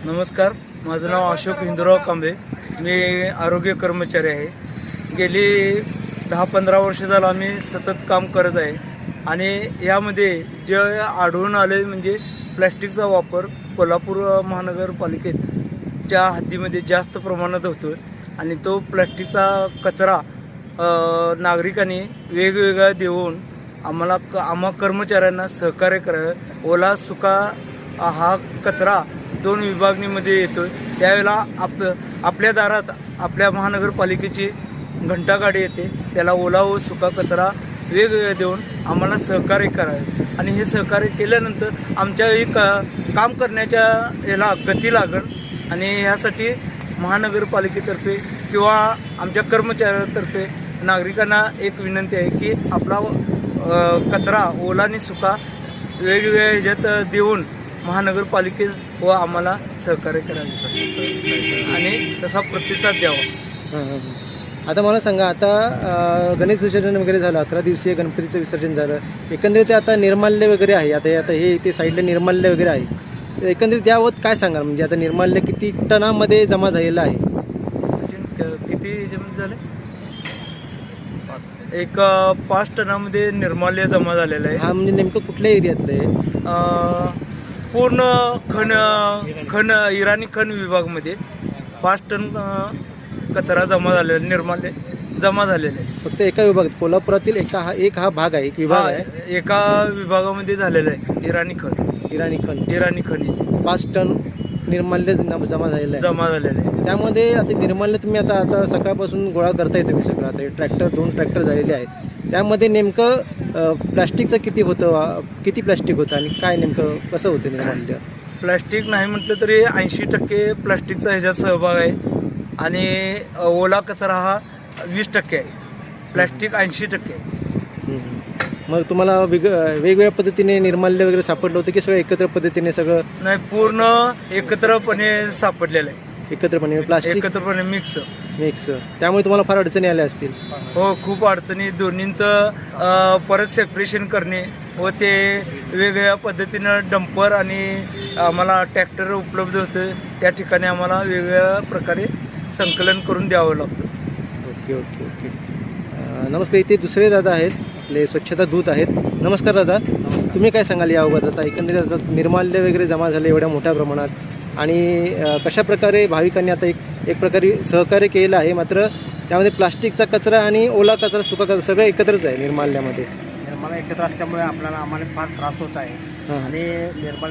नमस्कार, माझं नाव अशोक हिंदुराव कांबळे. मी आरोग्य कर्मचारी आहे. गेली 10-15 वर्ष झालं आम्ही सतत काम करत आहे आणि यामध्ये जे आढळून आले म्हणजे प्लॅस्टिकचा वापर कोल्हापूर महानगरपालिकेच्या हद्दीमध्ये जास्त प्रमाणात होतो आणि तो प्लॅस्टिकचा कचरा नागरिकांनी वेगवेगळा देऊन आम्हा कर्मचाऱ्यांना सहकार्य करावे. ओला सुका हा कचरा 2 विभागणीमध्ये येतो. त्यावेळेला आपल्या दारात आपल्या महानगरपालिकेची घंटागाडी येते. त्याला ओला व सुका कचरा वेगवेगळा देऊन आम्हाला सहकार्य करावे आणि हे सहकार्य केल्यानंतर आमच्या काम करण्याच्या याला गती लागेल आणि ह्यासाठी महानगरपालिकेतर्फे किंवा आमच्या कर्मचाऱ्यांतर्फे नागरिकांना एक विनंती आहे की आपला कचरा ओला आणि सुका वेगवेगळ्या ह्याच्यात देऊन महानगरपालिकेत व आम्हाला सहकार्य करावे आणि तसा प्रतिसाद द्यावा. आता मला सांगा, आता गणेश विसर्जन वगैरे झालं, 11 दिवसीय गणपतीचं विसर्जन झालं. एकंदरीत आता निर्माल्य वगैरे आहे, आता हे इथे साईडला निर्माल्य वगैरे आहे. एकंदरीत यावत काय सांगाल? म्हणजे आता निर्माल्य किती टनामध्ये जमा झालेलं आहे? किती जमा झाले? एक 5 टनामध्ये निर्माल्य जमा झालेलं आहे. हा म्हणजे नेमकं कुठल्या एरियातलं आहे? पूर्ण खण इराणी खण विभागमध्ये 5 टन कचरा जमा झालेला, निर्माल्य जमा झालेले आहे. फक्त एका विभागात, कोल्हापुरातील एक हा भाग आहे, एक विभाग आहे. एका विभागामध्ये झालेला आहे. इराणी खण 5 टन निर्माल्य जमा झालेलं आहे. त्यामध्ये आता निर्माल्य तुम्ही आता सकाळपासून गोळा करताय तुम्ही सगळं. आता 2 ट्रॅक्टर झालेले आहेत. त्यामध्ये नेमकं प्लास्टिकचं किती प्लास्टिक होतं आणि काय नेमकं कसं होतं निर्माल्य? प्लास्टिक नाही म्हटलं तरी 80% प्लास्टिकचा ह्याच्यात सहभाग आहे आणि ओला कचरा हा 20% आहे. प्लास्टिक 80% आहे. मग तुम्हाला वेगवेगळ्या पद्धतीने निर्माल्य वगैरे सापडलं होतं की सगळं एकत्र पद्धतीने? सगळं नाही, पूर्ण एकत्रपणे सापडलेलं आहे. एकत्रपणे प्लास्टिक एकत्रपणे मिक्स. त्यामुळे तुम्हाला फार अडचणी आल्या असतील. हो, खूप अडचणी. दोन्हींचं परत सेपरेशन करणे व ते वेगवेगळ्या पद्धतीनं डंपर आणि आम्हाला ट्रॅक्टर उपलब्ध होतं. त्या ठिकाणी आम्हाला वेगवेगळ्या प्रकारे संकलन करून द्यावं लागतं. ओके. नमस्कार. इथे दुसरे दादा आहेत, आपले स्वच्छता दूत आहेत. नमस्कार दादा, तुम्ही काय सांगाल याबाबत? आता एकंदरीत आता निर्माल्य वगैरे जमा झाले एवढ्या मोठ्या प्रमाणात आणि कशा प्रकारे भाविकांनी आता एक प्रकारे सहकार्य केलं आहे, मात्र त्यामध्ये प्लास्टिकचा कचरा आणि ओला कचरा सुका कचरा सगळं एकत्रच आहे निर्माल्यामध्ये. निर्माल्य एकत्र असल्यामुळे आम्हाला फार त्रास होत आहे आणि निर्माल्य